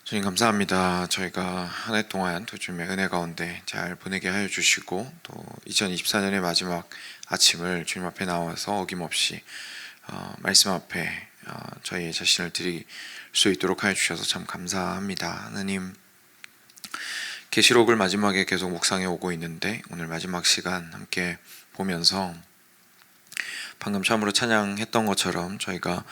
주님 감사합니다. 저희가 한 해 동안 또 주님의 은혜 가운데 잘 보내게 하여 주시고 또 2024년의 마지막 아침을 주님 앞에 나와서 어김없이 말씀 앞에 저희 자신을 드릴 수 있도록 하여 주셔서 참 감사합니다. 하나님, 계시록을 마지막에 계속 묵상해 오고 있는데 오늘 마지막 시간 함께 보면서 방금 처음으로 찬양했던 것처럼 저희가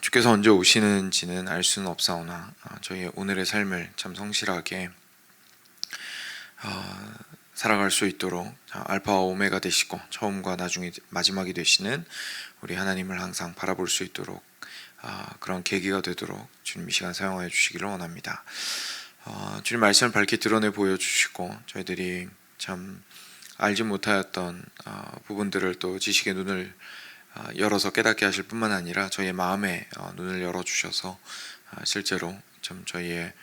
주께서 언제 오시는지는 알 수는 없사오나 저희의 오늘의 삶을 참 성실하게 살아갈 수 있도록 알파와 오메가 되시고 처음과 나중에 마지막이 되시는 우리 하나님을 항상 바라볼 수 있도록 그런 계기가 되도록 주님 이 시간 사용하여 주시기를 원합니다. 주님 말씀을 밝히 드러내 보여주시고 저희들이 참 알지 못하였던 부분들을 또 지식의 눈을 열어서 깨닫게 하실 뿐만 아니라 저희의 마음의 눈을 열어주셔서 실제로 좀 저희의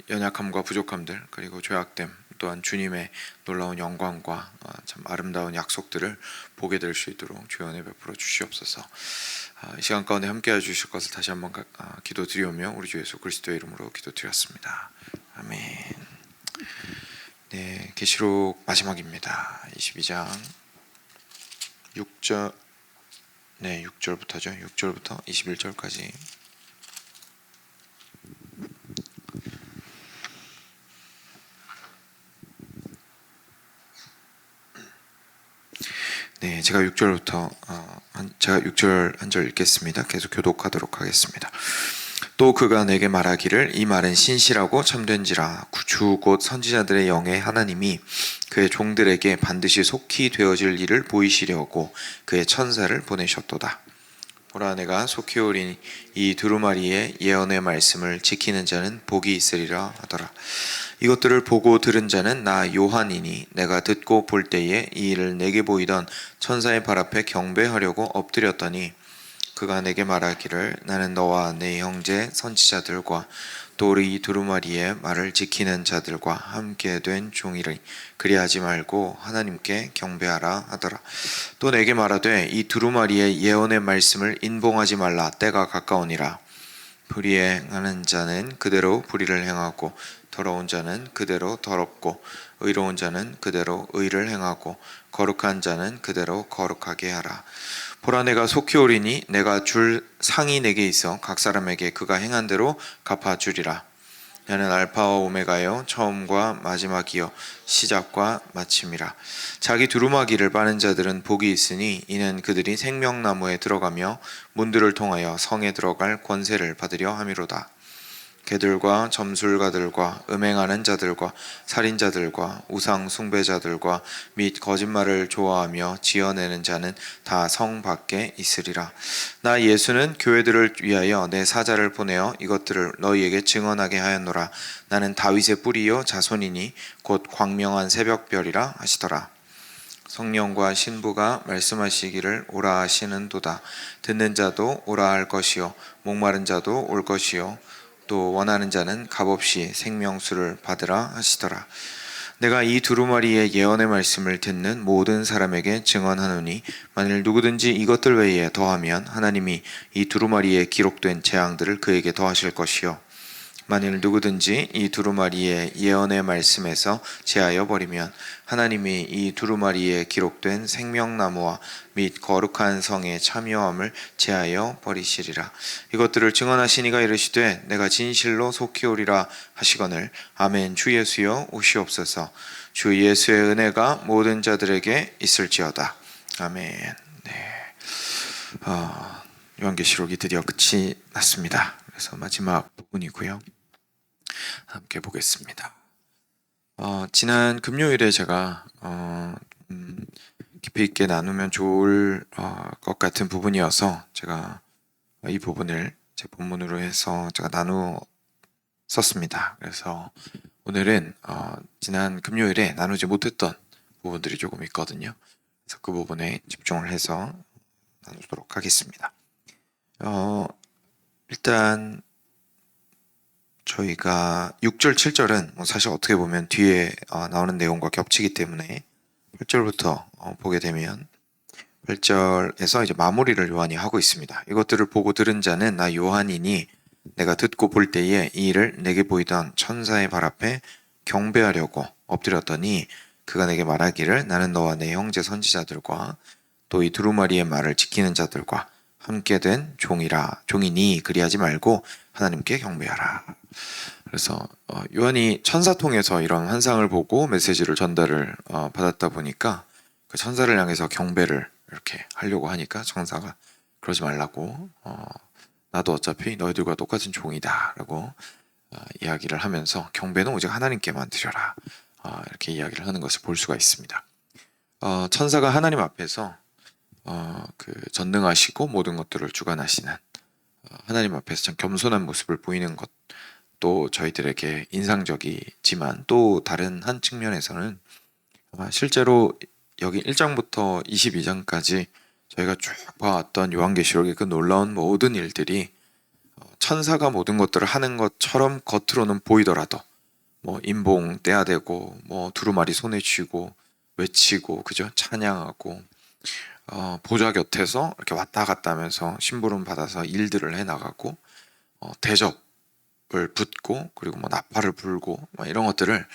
연약함과 부족함들 그리고 죄악됨 또한 주님의 놀라운 영광과 참 아름다운 약속들을 보게 될 수 있도록 주여 은혜 베풀어 주시옵소서. 이 시간 가운데 함께해 주실 것을 다시 한번 기도드리오며 우리 주 예수 그리스도의 이름으로 기도드렸습니다. 아멘. 네, 계시록 마지막입니다. 22장 6절, 6절부터죠. 6절부터 21절까지. 네, 제가 6절부터 제가 6절 한 절 읽겠습니다. 계속 교독하도록 하겠습니다. 또 그가 내게 말하기를 이 말은 신실하고 참된지라 주 곧 선지자들의 영의 하나님이 그의 종들에게 반드시 속히 되어질 일을 보이시려고 그의 천사를 보내셨도다. 보라, 내가 속히 오리니 이 두루마리의 예언의 말씀을 지키는 자는 복이 있으리라 하더라. 이것들을 보고 들은 자는 나 요한이니 내가 듣고 볼 때에 이 일을 내게 보이던 천사의 발 앞에 경배하려고 엎드렸더니 그가 내게 말하기를 나는 너와 내 형제 선지자들과 또 우리 두루마리의 말을 지키는 자들과 함께 된 종이라. 그리하지 말고 하나님께 경배하라 하더라. 또 내게 말하되 이 두루마리의 예언의 말씀을 인봉하지 말라. 때가 가까우니라. 불의행하는 자는 그대로 불의를 행하고 더러운 자는 그대로 더럽고 의로운 자는 그대로 의를 행하고 거룩한 자는 그대로 거룩하게 하라. 보라, 내가 속히 오리니 내가 줄 상이 내게 있어 각 사람에게 그가 행한 대로 갚아주리라. 나는 알파와 오메가여 처음과 마지막이여 시작과 마침이라. 자기 두루마기를 빠는 자들은 복이 있으니 이는 그들이 생명나무에 들어가며 문들을 통하여 성에 들어갈 권세를 받으려 함이로다. 개들과 점술가들과 음행하는 자들과 살인자들과 우상 숭배자들과 및 거짓말을 좋아하며 지어내는 자는 다 성 밖에 있으리라. 나 예수는 교회들을 위하여 내 사자를 보내어 이것들을 너희에게 증언하게 하였노라. 나는 다윗의 뿌리요 자손이니 곧 광명한 새벽별이라 하시더라. 성령과 신부가 말씀하시기를 오라 하시는도다. 듣는 자도 오라 할 것이요 목마른 자도 올 것이요 또 원하는 자는 값없이 생명수를 받으라 하시더라. 내가 이 두루마리의 예언의 말씀을 듣는 모든 사람에게 증언하노니 만일 누구든지 이것들 외에 더하면 하나님이 이 두루마리에 기록된 재앙들을 그에게 더하실 것이요 만일 누구든지 이 두루마리의 예언의 말씀에서 제하여 버리면 하나님이 이 두루마리에 기록된 생명나무와 및 거룩한 성의 참여함을 제하여 버리시리라. 이것들을 증언하시니가 이르시되 내가 진실로 속히 오리라 하시거늘 아멘. 주 예수여 오시옵소서. 주 예수의 은혜가 모든 자들에게 있을지어다. 아멘. 네. 요한계시록이 드디어 끝이 났습니다. 그래서 마지막 부분이고요. 함께 보겠습니다. 지난 금요일에 제가 깊이 있게 나누면 좋을 것 같은 부분이어서 제가 이 부분을 제 본문으로 해서 제가 나누었습니다. 그래서 오늘은 지난 금요일에 나누지 못했던 부분들이 조금 있거든요. 그래서 그 부분에 집중을 해서 나누도록 하겠습니다. 일단 저희가 6절, 7절은 사실 어떻게 보면 뒤에 나오는 내용과 겹치기 때문에 8절부터 보게 되면 8절에서 이제 마무리를 요한이 하고 있습니다. 이것들을 보고 들은 자는 나 요한이니 내가 듣고 볼 때에 이 일을 내게 보이던 천사의 발 앞에 경배하려고 엎드렸더니 그가 내게 말하기를 나는 너와 내 형제 선지자들과 또 이 두루마리의 말을 지키는 자들과 함께 된 종이니 그리하지 말고 하나님께 경배하라. 그래서 요한이 천사 통해서 이런 환상을 보고 메시지를 전달을 받았다 보니까 그 천사를 향해서 경배를 이렇게 하려고 하니까 천사가 그러지 말라고 나도 어차피 너희들과 똑같은 종이다 라고 이야기를 하면서 경배는 오직 하나님께만 드려라 이렇게 이야기를 하는 것을 볼 수가 있습니다. 천사가 하나님 앞에서 그 전능하시고 모든 것들을 주관하시는 하나님 앞에서 참 겸손한 모습을 보이는 것도 저희들에게 인상적이지만 또 다른 한 측면에서는 실제로 여기 1장부터 22장까지 저희가 쭉 봐왔던 요한계시록의 그 놀라운 모든 일들이 천사가 모든 것들을 하는 것처럼 겉으로는 보이더라도 뭐 인봉 떼야 되고 뭐 두루마리 손에 쥐고 외치고 그죠 찬양하고 보좌 곁에서 이렇게 왔다 갔다 하면서 심부름 받아서 일들을 해나가고 대접을 붙고 그리고 뭐 나팔을 불고 이런 것들을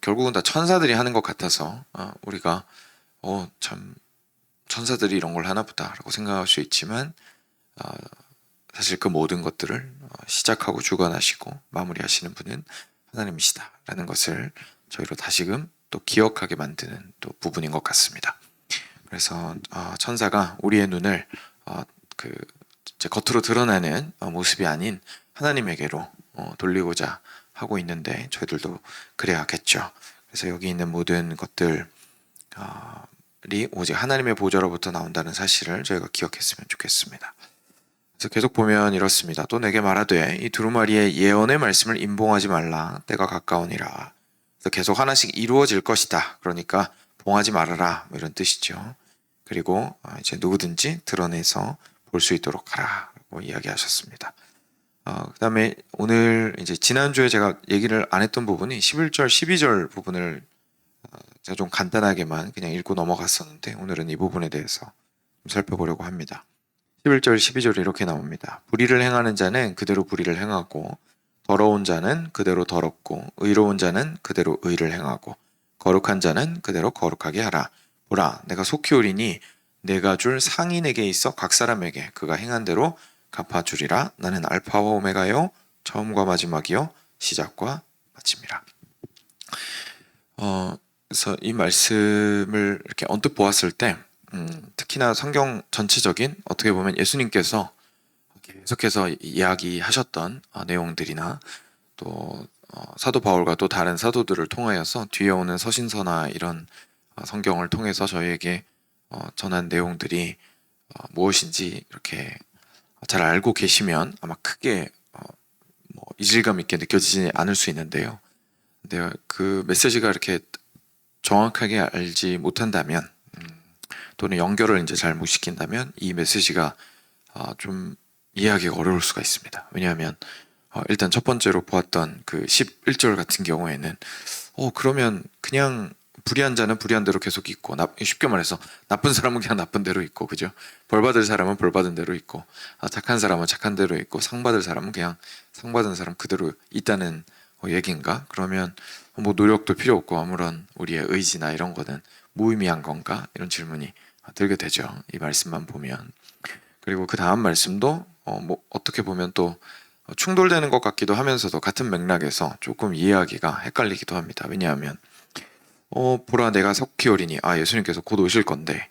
결국은 다 천사들이 하는 것 같아서 우리가 참 천사들이 이런 걸 하나 보다라고 생각할 수 있지만 사실 그 모든 것들을 시작하고 주관하시고 마무리하시는 분은 하나님이시다라는 것을 저희로 다시금 또 기억하게 만드는 또 부분인 것 같습니다. 그래서 천사가 우리의 눈을 그 이제 겉으로 드러나는 모습이 아닌 하나님에게로 돌리고자 하고 있는데 저희들도 그래야겠죠. 그래서 여기 있는 모든 것들이 오직 하나님의 보좌로부터 나온다는 사실을 저희가 기억했으면 좋겠습니다. 그래서 계속 보면 이렇습니다. 또 내게 말하되 이 두루마리의 예언의 말씀을 임봉하지 말라. 때가 가까우니라. 그래서 계속 하나씩 이루어질 것이다. 그러니까 봉하지 말아라. 뭐 이런 뜻이죠. 그리고 이제 누구든지 드러내서 볼 수 있도록 하라고 이야기하셨습니다. 그 다음에 오늘 이제 지난주에 제가 얘기를 안 했던 부분이 11절, 12절 부분을 제가 좀 간단하게만 그냥 읽고 넘어갔었는데 오늘은 이 부분에 대해서 좀 살펴보려고 합니다. 11절, 12절이 이렇게 나옵니다. 불의를 행하는 자는 그대로 불의를 행하고 더러운 자는 그대로 더럽고 의로운 자는 그대로 의를 행하고 거룩한 자는 그대로 거룩하게 하라. 보라, 내가 속히 오리니 내가 줄 상인에게 있어 각 사람에게 그가 행한 대로 갚아주리라. 나는 알파와 오메가요 처음과 마지막이요 시작과 마침이라. 그래서 이 말씀을 이렇게 언뜻 보았을 때 특히나 성경 전체적인 어떻게 보면 예수님께서 계속해서 이야기하셨던 내용들이나 또 사도 바울과 또 다른 사도들을 통하여서 뒤에 오는 서신서나 이런 성경을 통해서 저희에게 전한 내용들이 무엇인지 이렇게 잘 알고 계시면 아마 크게 뭐 이질감 있게 느껴지지 않을 수 있는데요. 근데 그 메시지가 이렇게 정확하게 알지 못한다면 또는 연결을 이제 잘 못 시킨다면 이 메시지가 좀 이해하기가 어려울 수가 있습니다. 왜냐하면 일단 첫 번째로 보았던 그 11절 같은 경우에는 그러면 그냥 불의한 자는 불의한 대로 계속 있고 쉽게 말해서 나쁜 사람은 그냥 나쁜 대로 있고 그죠? 벌 받을 사람은 벌 받은 대로 있고 착한 사람은 착한 대로 있고 상 받을 사람은 그냥 상 받은 사람 그대로 있다는 얘기인가? 그러면 뭐 노력도 필요 없고 아무런 우리의 의지나 이런 거는 무의미한 건가? 이런 질문이 들게 되죠. 이 말씀만 보면. 그리고 그 다음 말씀도 뭐 어떻게 보면 또 충돌되는 것 같기도 하면서도 같은 맥락에서 조금 이해하기가 헷갈리기도 합니다. 왜냐하면 보라 내가 속히 오리니 예수님께서 곧 오실 건데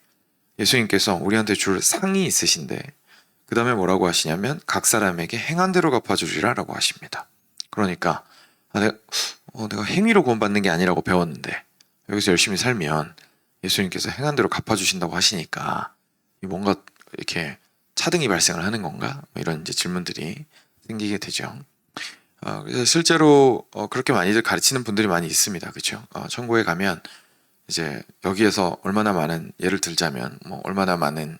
예수님께서 우리한테 줄 상이 있으신데 그 다음에 뭐라고 하시냐면 각 사람에게 행한 대로 갚아주리라 라고 하십니다. 그러니까 내가 행위로 구원받는 게 아니라고 배웠는데 여기서 열심히 살면 예수님께서 행한 대로 갚아주신다고 하시니까 뭔가 이렇게 차등이 발생을 하는 건가? 뭐 이런 이제 질문들이 생기게 되죠. 그래서 실제로 그렇게 많이들 가르치는 분들이 많이 있습니다. 그렇죠? 천국에 가면 이제 여기에서 얼마나 많은 예를 들자면 뭐 얼마나 많은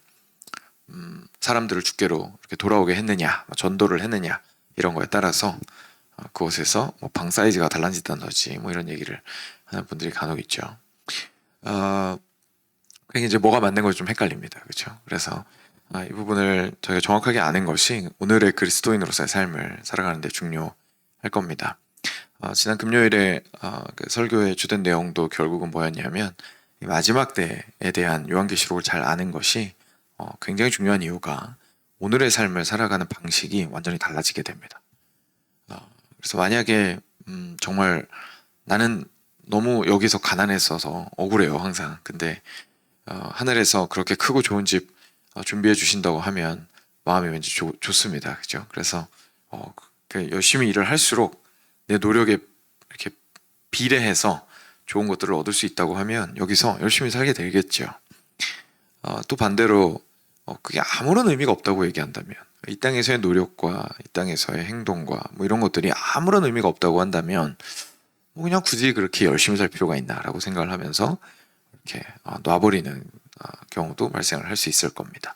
사람들을 주께로 이렇게 돌아오게 했느냐, 전도를 했느냐 이런 거에 따라서 그곳에서 뭐 방 사이즈가 달라진다든지 뭐 이런 얘기를 하는 분들이 간혹 있죠. 그게 이제 뭐가 맞는 건지 좀 헷갈립니다. 그렇죠? 그래서 이 부분을 저희가 정확하게 아는 것이 오늘의 그리스도인으로서의 삶을 살아가는 데 중요할 겁니다. 지난 금요일에 그 설교의 주된 내용도 결국은 뭐였냐면 이 마지막 때에 대한 요한계시록을 잘 아는 것이 굉장히 중요한 이유가 오늘의 삶을 살아가는 방식이 완전히 달라지게 됩니다. 그래서 만약에 정말 나는 너무 여기서 가난했어서 억울해요 항상. 근데 하늘에서 그렇게 크고 좋은 집 준비해 주신다고 하면 마음이 왠지 좋습니다. 그죠? 그래서 열심히 일을 할수록 내 노력에 이렇게 비례해서 좋은 것들을 얻을 수 있다고 하면 여기서 열심히 살게 되겠죠. 또 반대로 그게 아무런 의미가 없다고 얘기한다면, 이 땅에서의 노력과 이 땅에서의 행동과 뭐 이런 것들이 아무런 의미가 없다고 한다면 뭐 그냥 굳이 그렇게 열심히 살 필요가 있나라고 생각을 하면서 이렇게 놔버리는 경우도 발생을 할 수 있을 겁니다.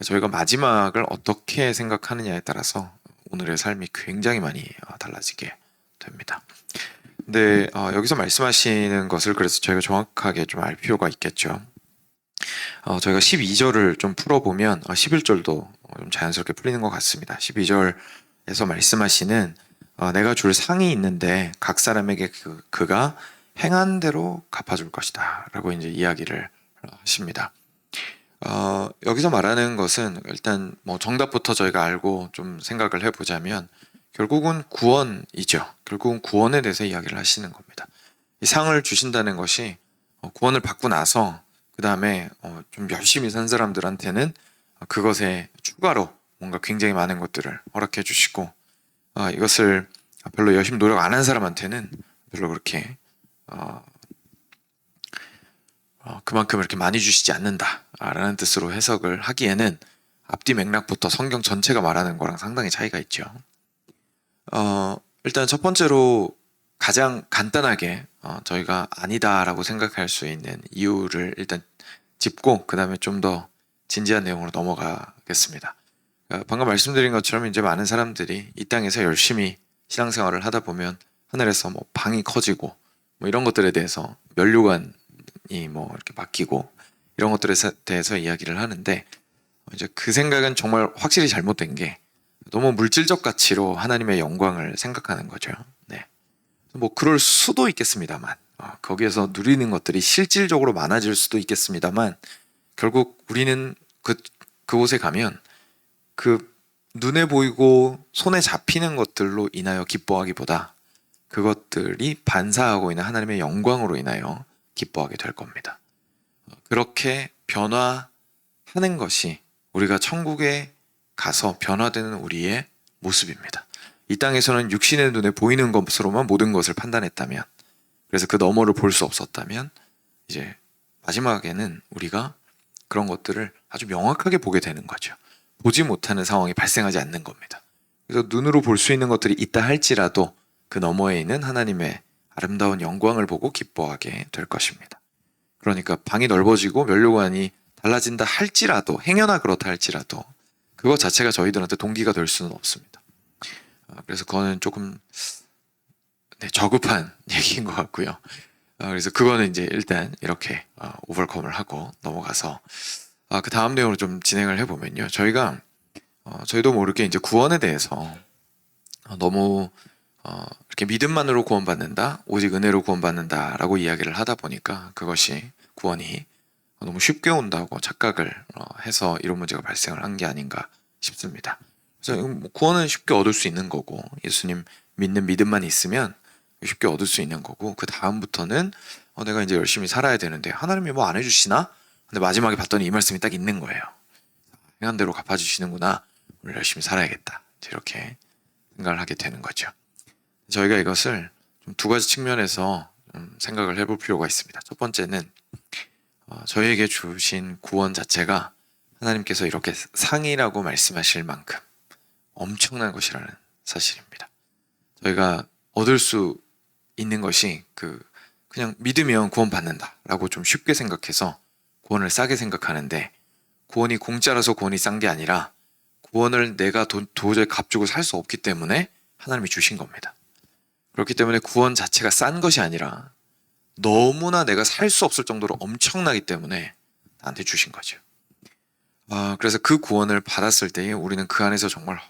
저희가 마지막을 어떻게 생각하느냐에 따라서 오늘의 삶이 굉장히 많이 달라지게 됩니다. 근데 여기서 말씀하시는 것을 그래서 저희가 정확하게 좀 알 필요가 있겠죠. 저희가 12절을 좀 풀어보면 11절도 좀 자연스럽게 풀리는 것 같습니다. 12절에서 말씀하시는 내가 줄 상이 있는데 각 사람에게 그가 행한 대로 갚아줄 것이다 라고 이제 이야기를 하십니다. 여기서 말하는 것은 일단 뭐 정답부터 저희가 알고 좀 생각을 해보자면 결국은 구원이죠. 결국은 구원에 대해서 이야기를 하시는 겁니다. 이 상을 주신다는 것이 구원을 받고 나서 그 다음에 좀 열심히 산 사람들한테는 그것에 추가로 뭔가 굉장히 많은 것들을 허락해 주시고 이것을 별로 열심히 노력 안 한 사람한테는 별로 그렇게 그만큼 이렇게 많이 주시지 않는다라는 뜻으로 해석을 하기에는 앞뒤 맥락부터 성경 전체가 말하는 거랑 상당히 차이가 있죠. 일단 첫 번째로 가장 간단하게 저희가 아니다라고 생각할 수 있는 이유를 일단 짚고 그 다음에 좀 더 진지한 내용으로 넘어가겠습니다. 방금 말씀드린 것처럼 이제 많은 사람들이 이 땅에서 열심히 신앙생활을 하다 보면 하늘에서 뭐 방이 커지고 뭐 이런 것들에 대해서 면류관이 뭐 이렇게 바뀌고 이런 것들에 대해서 이야기를 하는데 이제 그 생각은 정말 확실히 잘못된 게 너무 물질적 가치로 하나님의 영광을 생각하는 거죠. 네. 뭐 그럴 수도 있겠습니다만 거기에서 누리는 것들이 실질적으로 많아질 수도 있겠습니다만 결국 우리는 그곳에 가면 그 눈에 보이고 손에 잡히는 것들로 인하여 기뻐하기보다 그것들이 반사하고 있는 하나님의 영광으로 인하여 기뻐하게 될 겁니다. 그렇게 변화하는 것이 우리가 천국에 가서 변화되는 우리의 모습입니다. 이 땅에서는 육신의 눈에 보이는 것으로만 모든 것을 판단했다면, 그래서 그 너머를 볼 수 없었다면 이제 마지막에는 우리가 그런 것들을 아주 명확하게 보게 되는 거죠. 보지 못하는 상황이 발생하지 않는 겁니다. 그래서 눈으로 볼 수 있는 것들이 있다 할지라도 그 너머에 있는 하나님의 아름다운 영광을 보고 기뻐하게 될 것입니다. 그러니까 방이 넓어지고 면류관이 달라진다 할지라도, 행여나 그렇다 할지라도 그것 자체가 저희들한테 동기가 될 수는 없습니다. 그래서 그거는 조금 저급한 얘기인 것 같고요. 그래서 그거는 이제 일단 이렇게 오버컴을 하고 넘어가서 그 다음 내용으로 좀 진행을 해보면요. 저희도 모르게 이제 구원에 대해서 너무 이렇게 믿음만으로 구원받는다, 오직 은혜로 구원받는다라고 이야기를 하다 보니까 그것이 구원이 너무 쉽게 온다고 착각을 해서 이런 문제가 발생을 한 게 아닌가 싶습니다. 그래서 구원은 쉽게 얻을 수 있는 거고 예수님 믿는 믿음만 있으면 쉽게 얻을 수 있는 거고 그 다음부터는 내가 이제 열심히 살아야 되는데 하나님이 뭐 안 해주시나? 근데 마지막에 봤더니 이 말씀이 딱 있는 거예요. 행한 대로 갚아주시는구나. 오늘 열심히 살아야겠다. 이렇게 생각을 하게 되는 거죠. 저희가 이것을 좀 두 가지 측면에서 생각을 해볼 필요가 있습니다. 첫 번째는 저희에게 주신 구원 자체가 하나님께서 이렇게 상이라고 말씀하실 만큼 엄청난 것이라는 사실입니다. 저희가 얻을 수 있는 것이 그냥 믿으면 구원받는다라고 좀 쉽게 생각해서 구원을 싸게 생각하는데 구원이 공짜라서 구원이 싼 게 아니라 구원을 내가 도저히 값주고 살 수 없기 때문에 하나님이 주신 겁니다. 그렇기 때문에 구원 자체가 싼 것이 아니라 너무나 내가 살 수 없을 정도로 엄청나기 때문에 나한테 주신 거죠. 그래서 그 구원을 받았을 때에 우리는 그 안에서 정말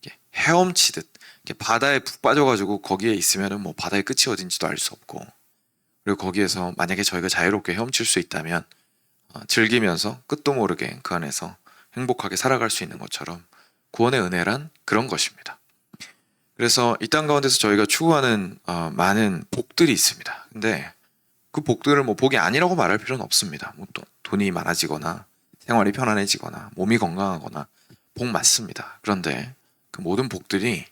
이렇게 헤엄치듯 이렇게 바다에 푹 빠져가지고 거기에 있으면은 뭐 바다의 끝이 어딘지도 알 수 없고, 그리고 거기에서 만약에 저희가 자유롭게 헤엄칠 수 있다면 즐기면서 끝도 모르게 그 안에서 행복하게 살아갈 수 있는 것처럼 구원의 은혜란 그런 것입니다. 그래서 이 땅 가운데서 저희가 추구하는 많은 복들이 있습니다. 근데 그 복들을 뭐 복이 아니라고 말할 필요는 없습니다. 뭐 또 돈이 많아지거나 생활이 편안해지거나 몸이 건강하거나 복 맞습니다. 그런데 그 모든 복들이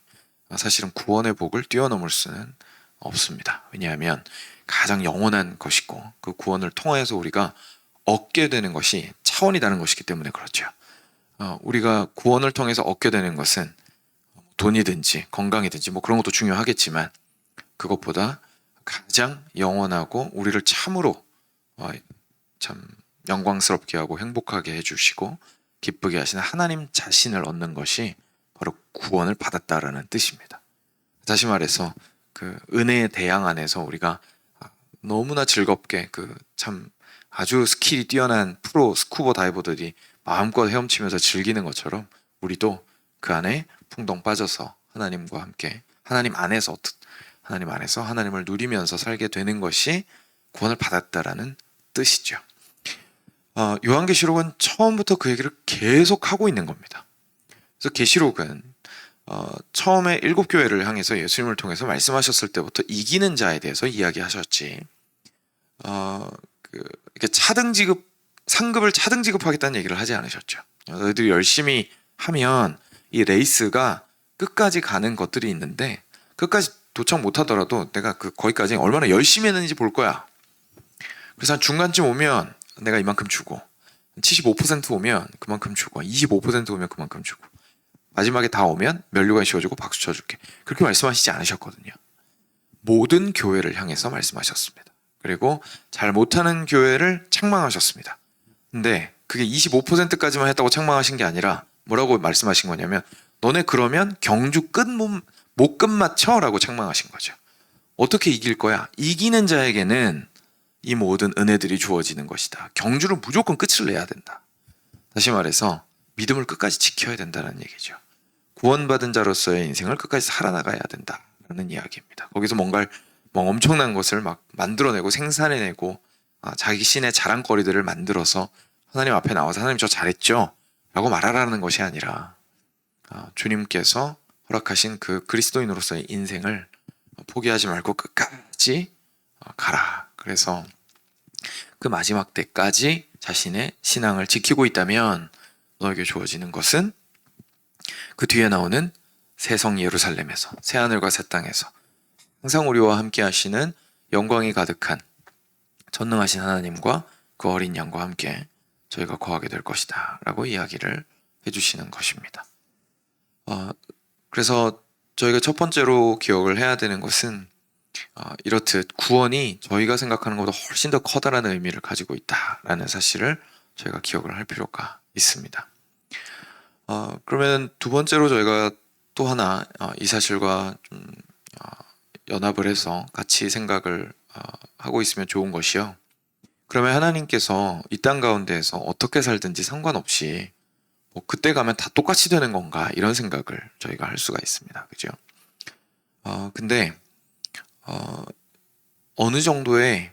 사실은 구원의 복을 뛰어넘을 수는 없습니다. 왜냐하면 가장 영원한 것이고 그 구원을 통하여서 우리가 얻게 되는 것이 차원이 다른 것이기 때문에 그렇죠. 우리가 구원을 통해서 얻게 되는 것은 돈이든지 건강이든지 뭐 그런 것도 중요하겠지만, 그것보다 가장 영원하고 우리를 참으로 참 영광스럽게 하고 행복하게 해주시고 기쁘게 하시는 하나님 자신을 얻는 것이 바로 구원을 받았다라는 뜻입니다. 다시 말해서 그 은혜의 대양 안에서 우리가 너무나 즐겁게 그 참 아주 스킬이 뛰어난 프로 스쿠버 다이버들이 마음껏 헤엄치면서 즐기는 것처럼 우리도 그 안에 풍덩 빠져서 하나님과 함께 하나님 안에서 하나님을 누리면서 살게 되는 것이 구원을 받았다라는 뜻이죠. 요한계시록은 처음부터 그 얘기를 계속 하고 있는 겁니다. 그래서 계시록은 처음에 7교회를 향해서 예수님을 통해서 말씀하셨을 때부터 이기는 자에 대해서 이야기하셨지, 이렇게 상급을 차등 지급하겠다는 얘기를 하지 않으셨죠. 너희들이 열심히 하면 이 레이스가 끝까지 가는 것들이 있는데, 끝까지 도착 못하더라도 내가 거기까지 얼마나 열심히 했는지 볼 거야. 그래서 한 중간쯤 오면 내가 이만큼 주고, 75% 오면 그만큼 주고, 25% 오면 그만큼 주고, 마지막에 다 오면 면류관 씌워주고 박수 쳐줄게. 그렇게 말씀하시지 않으셨거든요. 모든 교회를 향해서 말씀하셨습니다. 그리고 잘 못하는 교회를 책망하셨습니다. 근데 그게 25%까지만 했다고 책망하신 게 아니라 뭐라고 말씀하신 거냐면, 너네 그러면 경주 못 끝마쳐 라고 책망하신 거죠. 어떻게 이길 거야? 이기는 자에게는 이 모든 은혜들이 주어지는 것이다. 경주를 무조건 끝을 내야 된다. 다시 말해서 믿음을 끝까지 지켜야 된다는 얘기죠. 구원받은 자로서의 인생을 끝까지 살아나가야 된다는 이야기입니다. 거기서 뭔가 엄청난 것을 막 만들어내고 생산해내고 자기 신의 자랑거리들을 만들어서 하나님 앞에 나와서 하나님 저 잘했죠? 라고 말하라는 것이 아니라 주님께서 허락하신 그 그리스도인으로서의 인생을 포기하지 말고 끝까지 가라. 그래서 그 마지막 때까지 자신의 신앙을 지키고 있다면 너에게 주어지는 것은 그 뒤에 나오는 새 성 예루살렘에서, 새 하늘과 새 땅에서 항상 우리와 함께 하시는 영광이 가득한 전능하신 하나님과 그 어린 양과 함께 저희가 거하게 될 것이다 라고 이야기를 해주시는 것입니다. 그래서 저희가 첫 번째로 기억을 해야 되는 것은 이렇듯 구원이 저희가 생각하는 것보다 훨씬 더 커다란 의미를 가지고 있다라는 사실을 저희가 기억을 할 필요가 있습니다. 그러면 두 번째로 저희가 또 하나 이 사실과 좀 연합을 해서 같이 생각을 하고 있으면 좋은 것이요. 그러면 하나님께서 이 땅 가운데에서 어떻게 살든지 상관없이 뭐 그때 가면 다 똑같이 되는 건가, 이런 생각을 저희가 할 수가 있습니다. 그죠? 근데 어느 정도의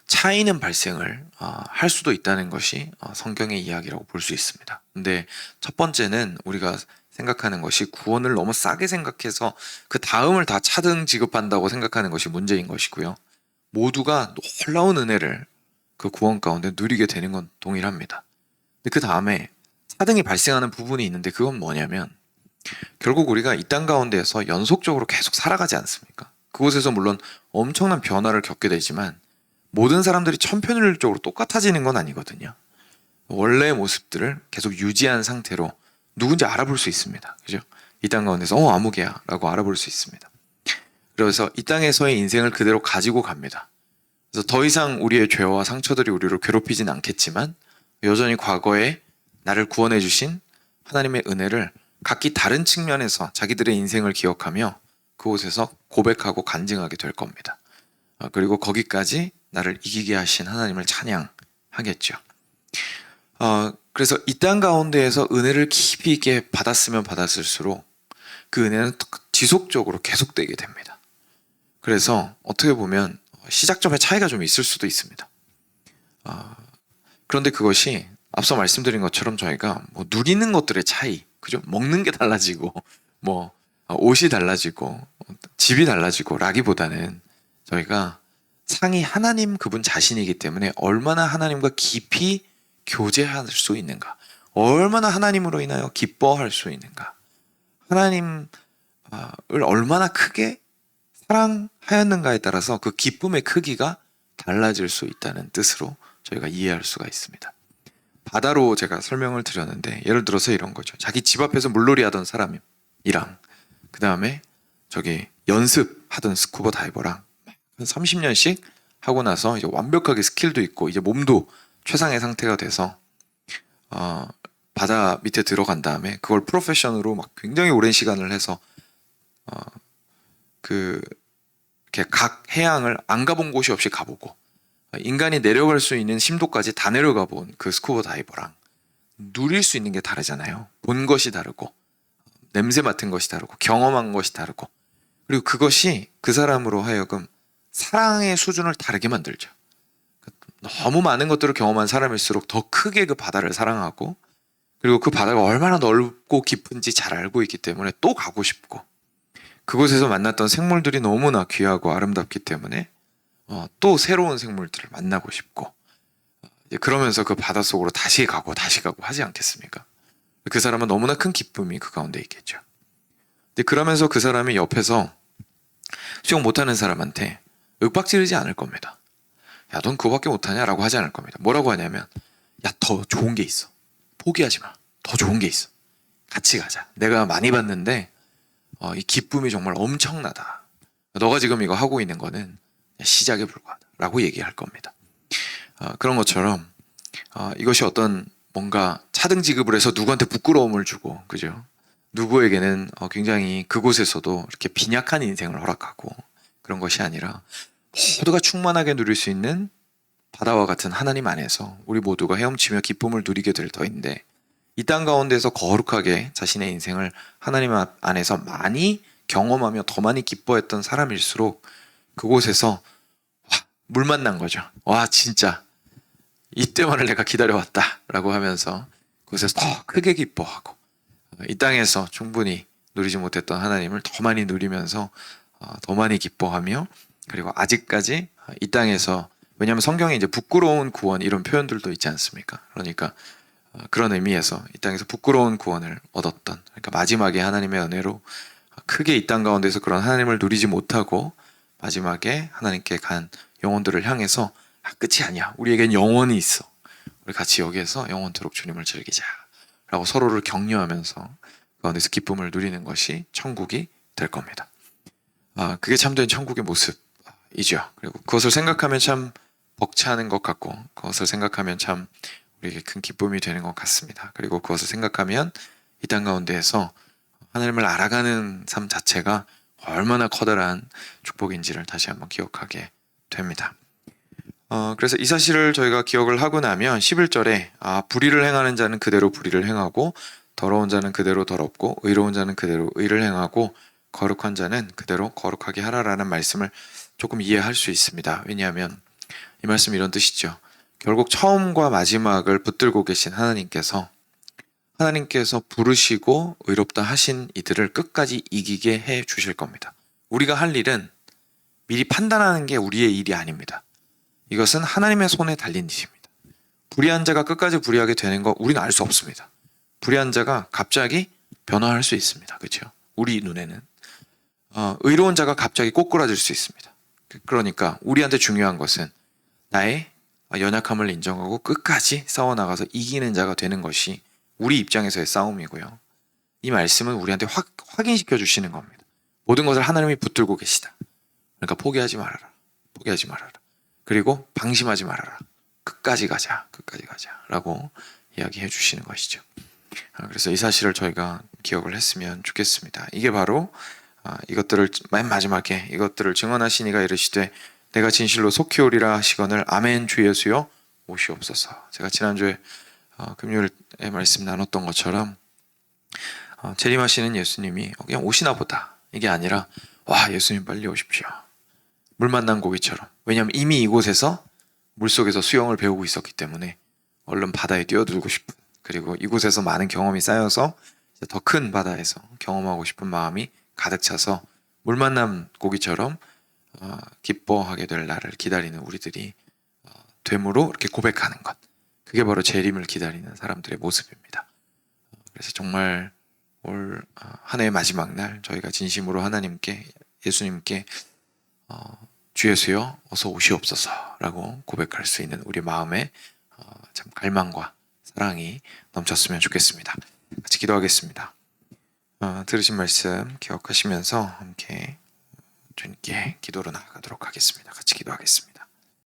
차이는 발생을 할 수도 있다는 것이 성경의 이야기라고 볼 수 있습니다. 근데 첫 번째는 우리가 생각하는 것이 구원을 너무 싸게 생각해서 그 다음을 다 차등 지급한다고 생각하는 것이 문제인 것이고요. 모두가 놀라운 은혜를 그 구원 가운데 누리게 되는 건 동일합니다. 근데 그 다음에 차등이 발생하는 부분이 있는데, 그건 뭐냐면 결국 우리가 이 땅 가운데에서 연속적으로 계속 살아가지 않습니까? 그곳에서 물론 엄청난 변화를 겪게 되지만 모든 사람들이 천편일률적으로 똑같아지는 건 아니거든요. 원래의 모습들을 계속 유지한 상태로 누군지 알아볼 수 있습니다. 그죠? 이 땅 가운데서 아무개야 라고 알아볼 수 있습니다. 그래서 이 땅에서의 인생을 그대로 가지고 갑니다. 그래서 더 이상 우리의 죄와 상처들이 우리를 괴롭히진 않겠지만 여전히 과거에 나를 구원해 주신 하나님의 은혜를 각기 다른 측면에서 자기들의 인생을 기억하며 그곳에서 고백하고 간증하게 될 겁니다. 그리고 거기까지 나를 이기게 하신 하나님을 찬양하겠죠. 그래서 이 땅 가운데에서 은혜를 깊이 있게 받았으면 받았을수록 그 은혜는 지속적으로 계속되게 됩니다. 그래서 어떻게 보면 시작점의 차이가 좀 있을 수도 있습니다. 그런데 그것이 앞서 말씀드린 것처럼 저희가 뭐 누리는 것들의 차이, 그죠? 먹는 게 달라지고, 뭐 옷이 달라지고, 집이 달라지고, 라기보다는 저희가 상이 하나님 그분 자신이기 때문에 얼마나 하나님과 깊이 교제할 수 있는가, 얼마나 하나님으로 인하여 기뻐할 수 있는가, 하나님을 얼마나 크게 사랑하였는가에 따라서 그 기쁨의 크기가 달라질 수 있다는 뜻으로 저희가 이해할 수가 있습니다. 바다로 제가 설명을 드렸는데 예를 들어서 이런 거죠. 자기 집 앞에서 물놀이 하던 사람이랑 그 다음에 저기 연습하던 스쿠버 다이버랑 한 30년씩 하고 나서 이제 완벽하게 스킬도 있고 이제 몸도 최상의 상태가 돼서 바다 밑에 들어간 다음에 그걸 프로페셔널로 막 굉장히 오랜 시간을 해서 이렇게 각 해양을 안 가본 곳이 없이 가보고 인간이 내려갈 수 있는 심도까지 다 내려가 본 그 스쿠버 다이버랑 누릴 수 있는 게 다르잖아요. 본 것이 다르고 냄새 맡은 것이 다르고 경험한 것이 다르고 그리고 그것이 그 사람으로 하여금 사랑의 수준을 다르게 만들죠. 너무 많은 것들을 경험한 사람일수록 더 크게 그 바다를 사랑하고 그리고 그 바다가 얼마나 넓고 깊은지 잘 알고 있기 때문에 또 가고 싶고 그곳에서 만났던 생물들이 너무나 귀하고 아름답기 때문에 또 새로운 생물들을 만나고 싶고 그러면서 그 바닷속으로 다시 가고 하지 않겠습니까? 그 사람은 너무나 큰 기쁨이 그 가운데 있겠죠. 근데 그러면서 그 사람이 옆에서 수영 못하는 사람한테 윽박지르지 않을 겁니다. 야, 넌 그거밖에 못하냐? 라고 하지 않을 겁니다. 뭐라고 하냐면 야, 더 좋은 게 있어. 포기하지 마. 더 좋은 게 있어. 같이 가자. 내가 많이 봤는데 이 기쁨이 정말 엄청나다. 너가 지금 이거 하고 있는 거는 시작에 불과하다. 라고 얘기할 겁니다. 그런 것처럼 이것이 어떤 뭔가 차등 지급을 해서 누구한테 부끄러움을 주고 그죠? 누구에게는 굉장히 그곳에서도 이렇게 빈약한 인생을 허락하고 그런 것이 아니라 모두가 충만하게 누릴 수 있는 바다와 같은 하나님 안에서 우리 모두가 헤엄치며 기쁨을 누리게 될 터인데 이 땅 가운데서 거룩하게 자신의 인생을 하나님 안에서 많이 경험하며 더 많이 기뻐했던 사람일수록 그곳에서 물 만난 거죠. 와, 진짜 이때만을 내가 기다려왔다 라고 하면서 그곳에서 더 크게 기뻐하고 이 땅에서 충분히 누리지 못했던 하나님을 더 많이 누리면서 더 많이 기뻐하며 그리고 아직까지 이 땅에서 왜냐하면 성경에 이제 부끄러운 구원 이런 표현들도 있지 않습니까? 그러니까 그런 의미에서 이 땅에서 부끄러운 구원을 얻었던 그러니까 마지막에 하나님의 은혜로 크게 이 땅 가운데서 그런 하나님을 누리지 못하고 마지막에 하나님께 간 영혼들을 향해서 끝이 아니야. 우리에겐 영원이 있어. 우리 같이 여기에서 영원토록 주님을 즐기자. 라고 서로를 격려하면서 그 가운데서 기쁨을 누리는 것이 천국이 될 겁니다. 그게 참된 천국의 모습이죠. 그리고 그것을 생각하면 참 벅차는 것 같고 그것을 생각하면 참 우리에게 큰 기쁨이 되는 것 같습니다. 그리고 그것을 생각하면 이 땅 가운데에서 하나님을 알아가는 삶 자체가 얼마나 커다란 축복인지를 다시 한번 기억하게 됩니다. 그래서 이 사실을 저희가 기억을 하고 나면 11절에 불의를 행하는 자는 그대로 불의를 행하고 더러운 자는 그대로 더럽고 의로운 자는 그대로 의를 행하고 거룩한 자는 그대로 거룩하게 하라라는 말씀을 조금 이해할 수 있습니다. 왜냐하면 이 말씀이 이런 뜻이죠. 결국 처음과 마지막을 붙들고 계신 하나님께서 부르시고 의롭다 하신 이들을 끝까지 이기게 해 주실 겁니다. 우리가 할 일은 미리 판단하는 게 우리의 일이 아닙니다. 이것은 하나님의 손에 달린 일입니다. 불의한 자가 끝까지 불의하게 되는 거 우리는 알 수 없습니다. 불의한 자가 갑자기 변화할 수 있습니다. 그렇죠? 우리 눈에는 의로운 자가 갑자기 꼬꾸라질 수 있습니다. 그러니까 우리한테 중요한 것은 나의 연약함을 인정하고 끝까지 싸워나가서 이기는 자가 되는 것이 우리 입장에서의 싸움이고요. 이 말씀은 우리한테 확인시켜 주시는 겁니다. 모든 것을 하나님이 붙들고 계시다. 그러니까 포기하지 말아라. 그리고 방심하지 말아라. 끝까지 가자 라고 이야기해 주시는 것이죠. 그래서 이 사실을 저희가 기억을 했으면 좋겠습니다. 이게 바로 이것들을 맨 마지막에 이것들을 증언하시니가 이르시되 내가 진실로 속히 오리라 하시거늘 아멘 주 예수여 오시옵소서. 제가 지난주에 금요일 전에 말씀 나눴던 것처럼 재림하시는 예수님이 그냥 오시나 보다 이게 아니라 와 예수님 빨리 오십시오. 물 만난 고기처럼. 왜냐하면 이미 이곳에서 물속에서 수영을 배우고 있었기 때문에 얼른 바다에 뛰어들고 싶은, 그리고 이곳에서 많은 경험이 쌓여서 더 큰 바다에서 경험하고 싶은 마음이 가득 차서 물 만난 고기처럼 기뻐하게 될 날을 기다리는 우리들이 되므로 이렇게 고백하는 것, 그게 바로 재림을 기다리는 사람들의 모습입니다. 그래서 정말 올 한 해의 마지막 날 저희가 진심으로 하나님께, 예수님께 주 예수여 어서 오시옵소서라고 고백할 수 있는 우리 마음에 참 갈망과 사랑이 넘쳤으면 좋겠습니다. 같이 기도하겠습니다. 들으신 말씀 기억하시면서 함께 주님께 기도로 나아가도록 하겠습니다. 같이 기도하겠습니다.